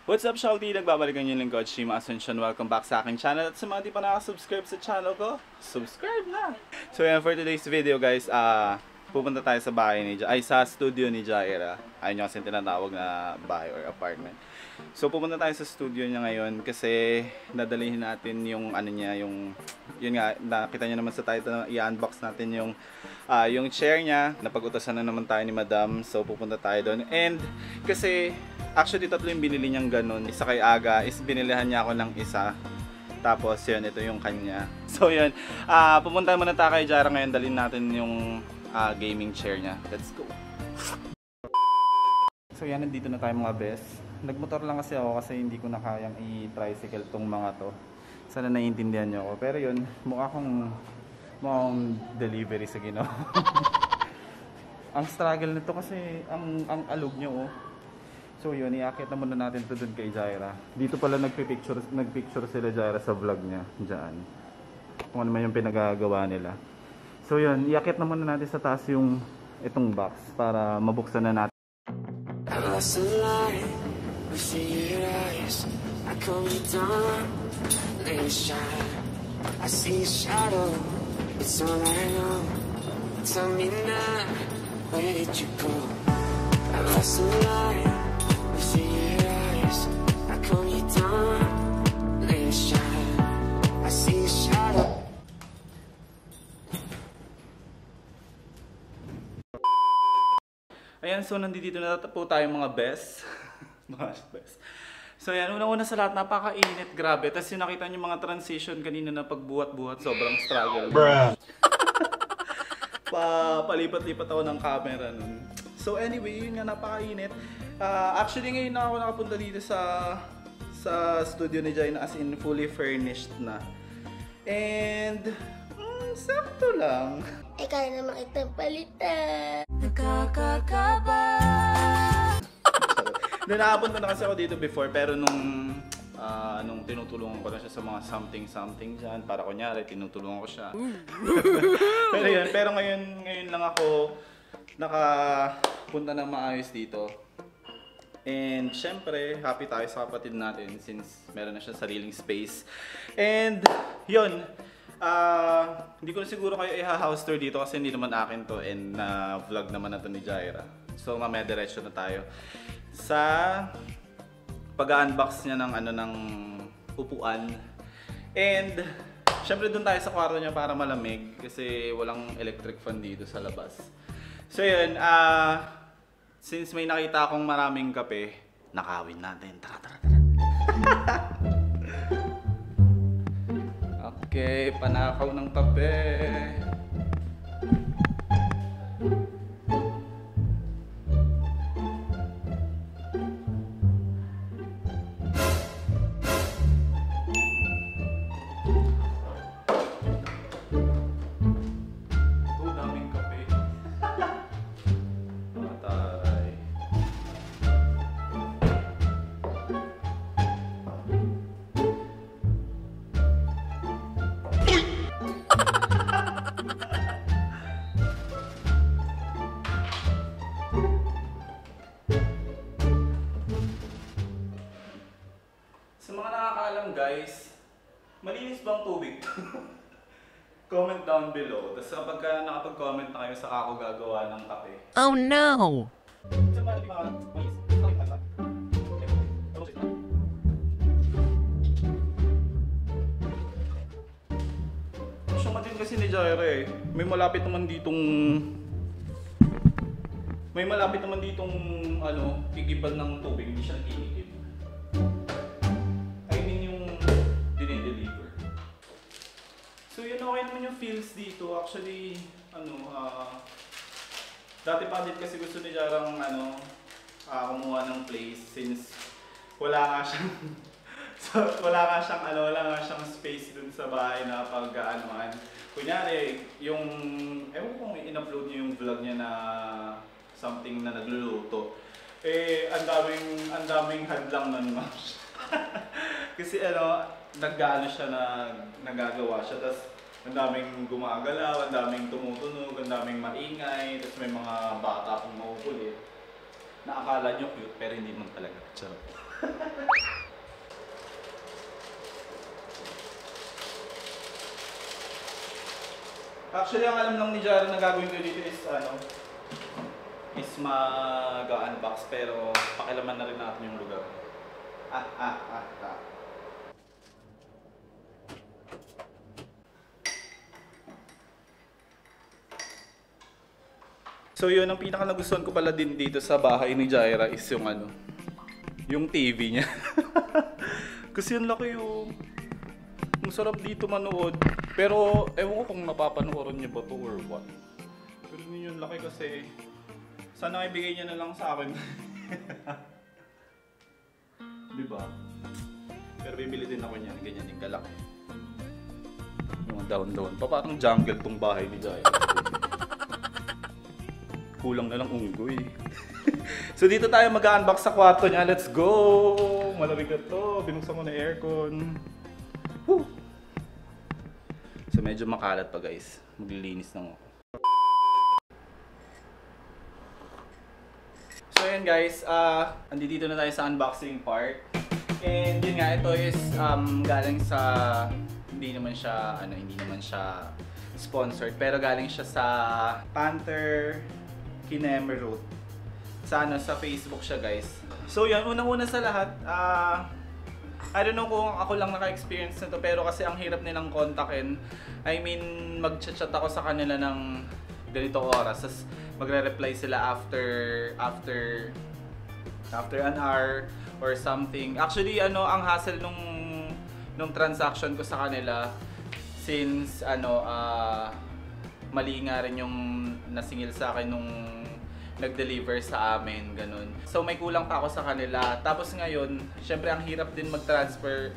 What's up, Shawty? Nagbabalikan yung lingkod, Shima Asuncion. Welcome back sa aking channel. At sa mga di pa nakasubscribe sa channel ko, subscribe na! So yan, for today's video guys, pupunta tayo sa bahay ni sa studio ni Jaira. Ayun yung kasi tinatawag na bahay or apartment. So pupunta tayo sa studio niya ngayon kasi dadalhin natin yung ano niya, yun nga, nakita niyo naman sa title na i-unbox natin yung chair niya. Napag-utasan na naman tayo ni Madam. So pupunta tayo doon. And kasi actually, tatlo yung binili niyang ganun. Isa kay Aga, is binilihan niya ako ng isa. Tapos yun, ito yung kanya. So yun, pumunta muna tayo kay Jara ngayon. Dalhin natin yung gaming chair niya. Let's go! So yan, nandito na tayo mga bes. Nagmotor lang kasi ako kasi hindi ko na kayang i-tricycle tong mga to. Sana naiintindihan niyo ako. Pero yun, mukhang delivery sa Ginoo. Ang struggle nito kasi ang alog niyo oh. So yun, iakit na muna natin ito dun kay Jaira. Dito pala nagpicture sila Jaira sa vlog niya. Diyan. Kung ano man yung pinagagawa nila. So yun, iakit na muna natin sa taas yung itong box para mabuksan na natin. Ayan, so nandito na po tayo mga best. So ayan, unang-una sa lahat, napakainit, grabe. Tapos yung nakita nyo mga transition kanina na pagbuhat-buhat, sobrang struggle. Palipat-lipat ako ng camera nun. So anyway, yun nga, napakainit. Actually ngayon na ako nakapunta dito sa studio ni Jai na as in fully furnished na. And sakto lang. Kaya naman itong palitan. Nakakakaba. Nakapunta na kasi ako dito before, pero nung tinutulungan ko na siya sa mga something dyan, para kunyari tinutulungan ko siya. pero ngayon lang ako nakapunta na maayos dito. And syempre, happy tayo sa kapatid natin since meron na siya sariling space. And yun, hindi ko na siguro kayo i-house tour dito kasi hindi naman akin to and vlog naman na to ni Jaira. So mamaya diretso na tayo sa pag-unbox niya ng upuan. And syempre doon tayo sa kwarto niya para malamig kasi walang electric fan dito sa labas. So yun, since may nakita akong maraming kape, nakawin natin. Tara. Okay, panakaw ng kape. Daming kape. Taray. Sa mga nakakaalam guys, malinis ba ang tubig? Comment down below. Tapos kapag nakapag-comment na kayo sa ako gagawa ng kape. Oh no! Siya din kasi ni Jaira eh. May malapit naman ditong kigibal ng tubig, hindi siya kinikip. I mean yung dinideliver. So yun, okay naman yung feels dito. Actually, dati pa din kasi gusto ni Jarang kumuha ng place since wala nga siyang space dun sa bahay na pag-anuan. Kunyari, ewan ko kung in-upload niyo yung vlog niya na something na nagluluto. Ang daming hadlang nun, ma'am. Kasi nagagawa siya, tapos ang daming gumagalaw, ang daming tumutunog, ang daming maingay, tapos may mga bata pong makukulit. na akala nyo cute pero hindi man talaga. Charot. Actually, ang alam lang ni Jara na gagawin ko dito is mag-unbox pero pakilaman na rin natin yung lugar. So yun, ang pinaka nagustuhan ko pala din dito sa bahay ni Jaira is yung TV niya. Kasi yung laki yung masarap dito manood. Pero ewan ko kung napapanoorin niyo ba to or what. Pero yun yung laki kasi sana ibigay niya na lang sa akin. Diba? Pero bibili din ako niyan, ganyan yung kalaki. Yung down-down. Parang jungle tong bahay ni Jaira. Kulang na lang unggoy. So dito tayo mag-unbox sa kwarto niya. Let's go! Malamig na to. Binuksan ko na aircon. Woo! So medyo makalat pa guys. Maglilinis lang ako. So ayan guys, andito na tayo sa unboxing part. And yun nga, ito is galing sa hindi naman siya sponsored, pero galing siya sa Panther Kinemerut. Sa Facebook siya guys. So yan, unang-una sa lahat, I don't know kung ako lang naka-experience na to, pero kasi ang hirap nilang kontakin. I mean, mag-chat ako sa kanila ng ganito oras, tapos magre-reply sila after an hour or something. Actually, ang hassle nung transaction ko sa kanila, since mali nga rin yung nasingil sa akin nung nag-deliver sa amin, ganun. So may kulang pa ako sa kanila. Tapos ngayon, syempre ang hirap din mag-transfer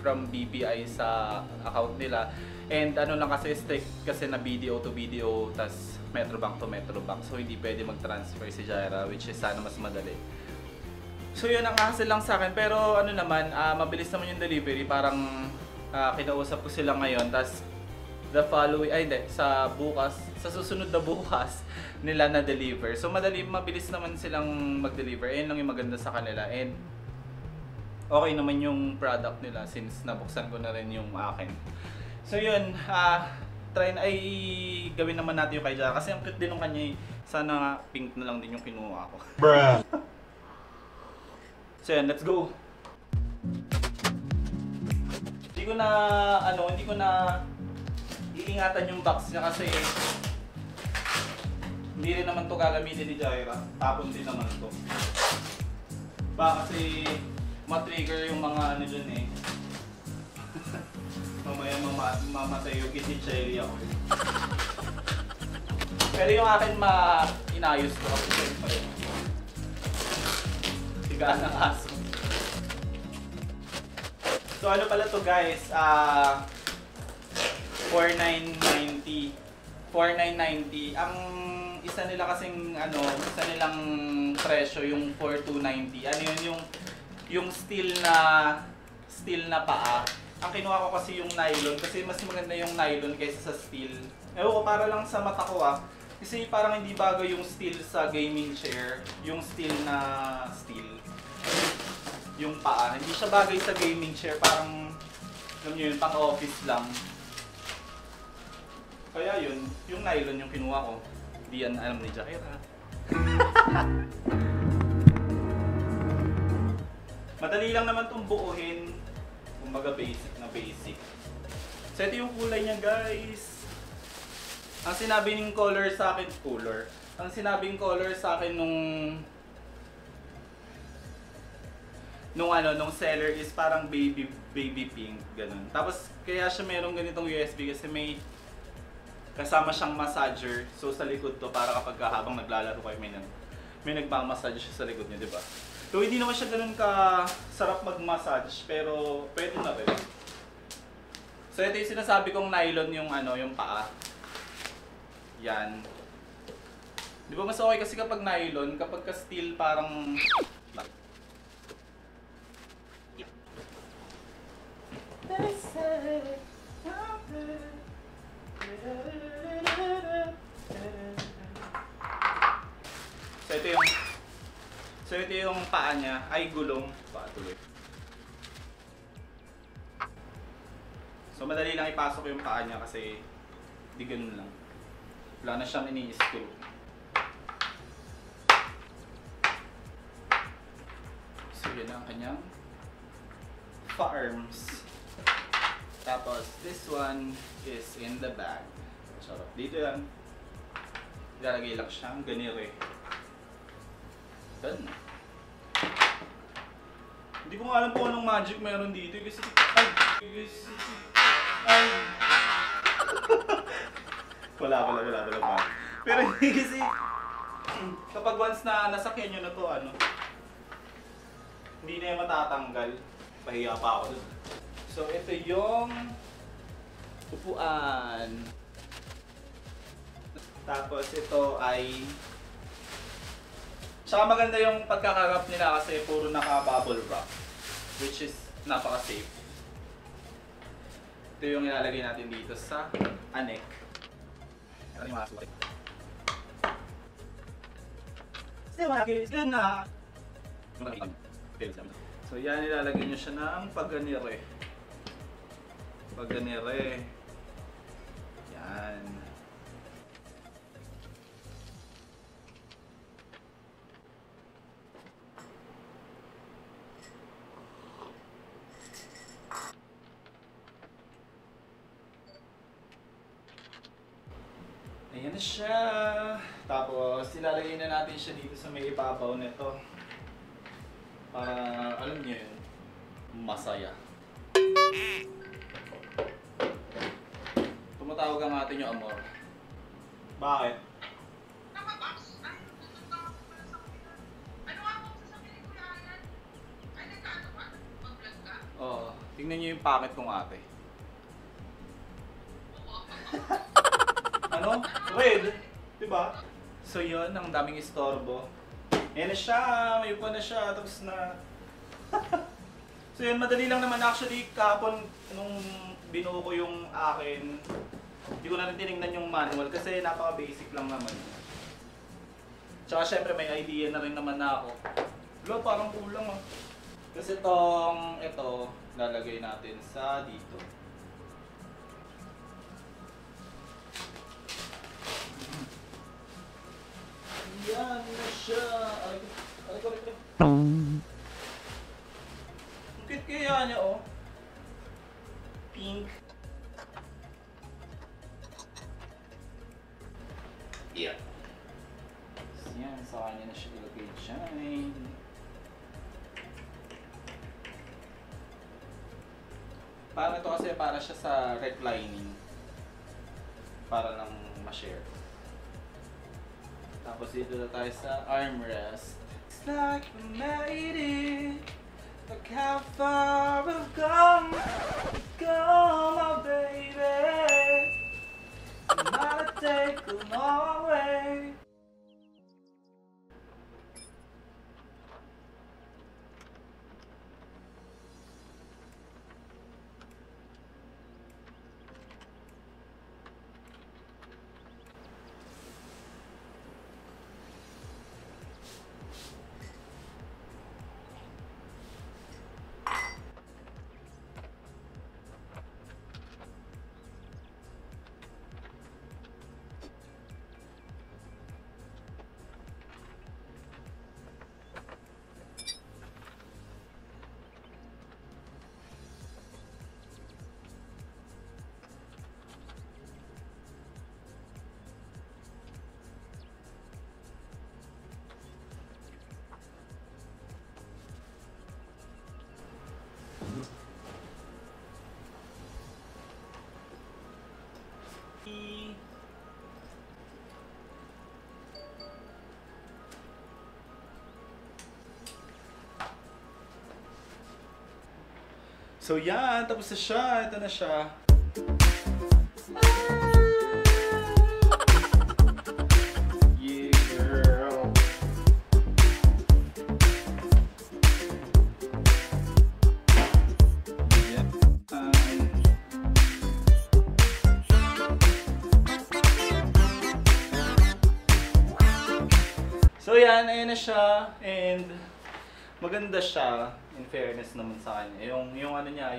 from BPI sa account nila. And lang kasi strict kasi na BDO to BDO, tas Metrobank to Metrobank. So hindi pwede mag-transfer si Jaira, which is sana mas madali. So yun ang hassle lang sa akin. Pero naman, mabilis naman yung delivery. Parang kinausap ko sila ngayon, tas sa susunod na bukas nila na-deliver. So mabilis naman silang mag-deliver. Ayun lang yung maganda sa kanila. And okay naman yung product nila since nabuksan ko na rin yung akin. So yun, gawin naman natin yung kay Jara. Kasi ang cute din ng kanya, sana nga pink na lang din yung kinuha ko. Bruh! So yun, let's go! Hindi ko na iingatan yung box niya kasi hindi rin naman to gagamitin ni Jaira. Tapon din naman to. Kasi ma-trigger yung mga dyan eh. Mamaya mamatay yung kitty cherry ako eh. Pero yung akin inayos ko kasi siyempre. Sigaan ng aso. So ano pala to guys? 4,990. 4,990. Ang isa nila kasing isa nilang presyo yung 4,290. Ano yun yung steel na paa. Ang kinuha ko kasi yung nylon kasi mas maganda yung nylon kaysa sa steel. Ewan ko, para lang sa mata ko kasi parang hindi bago yung steel sa gaming chair. Yung steel. Yung paa. Hindi siya bagay sa gaming chair. Parang, alam nyo yun, pang office lang. Kaya yun, yung nylon yung kinuha ko. Hindi yan alam ni Jaira. Madali lang naman itong buuhin. Kumbaga basic na basic. So ito yung kulay niya guys. Ang sinabing color sa akin, nung seller is parang baby pink, ganun. Tapos kaya siya merong ganitong USB kasi may kasama siyang massager. So sa likod to para kapag habang naglalaro kayo may nagmamassage siya sa likod niya, di ba? So hindi naman siya ganun ka sarap mag-massage pero pwede na rin. So ito yung sinasabi kong nylon yung paa. Yan. Di ba mas okay kasi kapag nylon, kapag ka steel parang So ito So ito yung paa niya, ay gulong. Patuloy. So madali lang ipasok yung paa niya kasi di ganun lang. Wala na siyang ini-screw. So yun ang kanyang farms. Tapos this one is in the bag. Sarap. Dito yan. Ilalagay lang siyang ganire. Done. Hindi ko nga alam kung anong magic meron dito kasi ay wala pa. Pero hindi kasi kapag once na nasakyan nyo na to, hindi na yung matatanggal. Pahiya pa ako dun. So ito yung upuan. Tapos ito ay tsaka maganda yung pagkakarap nila kasi puro naka-bubble wrap, which is napaka-safe. Ito yung ilalagay natin dito sa anek. Ano yung mga sulit? So yan, ilalagay nyo siya ng pagganire. Pagganire. Yan. Ayan na siya. Tapos ilalagay na natin siya dito sa may ibabaw nito. Para alam niyo yun, masaya. Tumatawag ang atin yung amor. Bakit? Oo. Tingnan niyo yung packet kong ate. Ano? Red. Diba? So yun, ang daming istorbo. Ayan na siya, may upa na siya, tapos na... So yun, madali lang naman actually kahapon nung binuo ko yung akin. Hindi ko na rin tinignan yung manual kasi napaka-basic lang naman. Tsaka syempre may idea na rin naman na ako. Wala, parang kulang ah. Kasi ito, lalagay natin sa dito. Yan na siya. Aray ko. Ang cute kaya niya, oh. Pink. Yeah. Yan, sa kanya na siya ilagay dyan. Parang ito kasi para siya sa reclining. Para lang ma-share. Tapos dito na tayo sa armrest. It's like we made it. Look how far we've come. Come on, baby. It might take a long way. So yan, tapos na siya. Ito na siya. Yeah, girl. Yeah. So yan, ayan na siya. And maganda siya, in fairness naman sa kanya. Yung ano niya,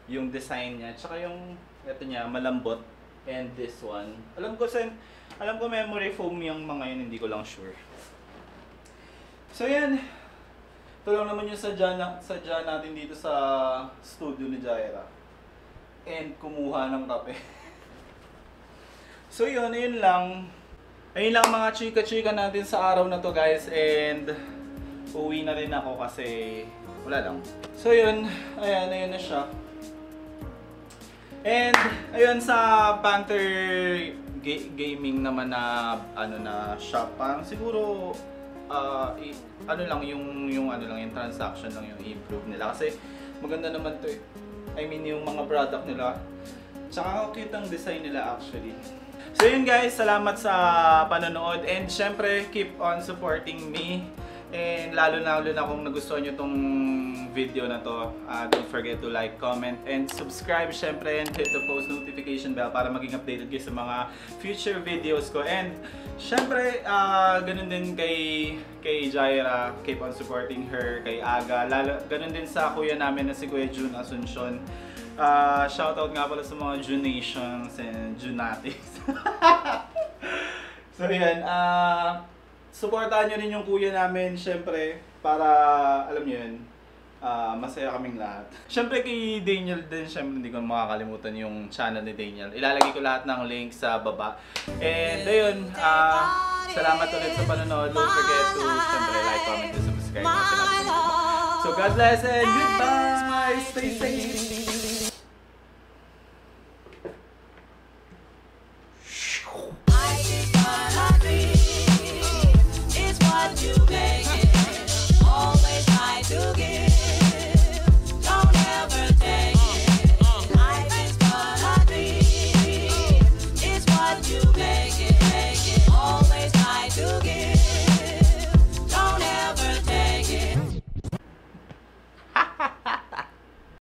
yung design niya, tsaka yung ito niya, malambot. And this one, alam ko memory foam yung mga yun, hindi ko lang sure. So yan, ito lang naman yung sadya natin dito sa studio ni Jaira. And kumuha ng kape. So yun, ayun lang mga chika-chika natin sa araw na to guys. And uwi na rin ako kasi wala lang. So yun, ayan na siya. And ayun sa Panther Gaming naman na shop, parang siguro yung transaction lang yung i-improve nila kasi maganda naman to eh. I mean yung mga product nila. Tsaka cute ang design nila actually. So yun guys, salamat sa panonood and syempre keep on supporting me. And lalo na kung nagustuhan nyo tong video na to, don't forget to like, comment, and subscribe syempre, and hit the post notification bell para maging updated kayo sa mga future videos ko. And syempre, ganun din kay Jaira, keep on supporting her, kay Aga, ganun din sa kuya namin na si Kuya June Asuncion. Shoutout nga pala sa mga Junations and Junatics. So yan, supportahan nyo rin yung kuya namin, syempre, para, alam nyo yun, masaya kaming lahat. Syempre kay Daniel din, syempre hindi ko makakalimutan yung channel ni Daniel. Ilalagay ko lahat ng link sa baba. And ayun, salamat ulit sa panonood. Don't forget to, syempre, like, comment, and subscribe. So God bless and goodbye! Stay safe!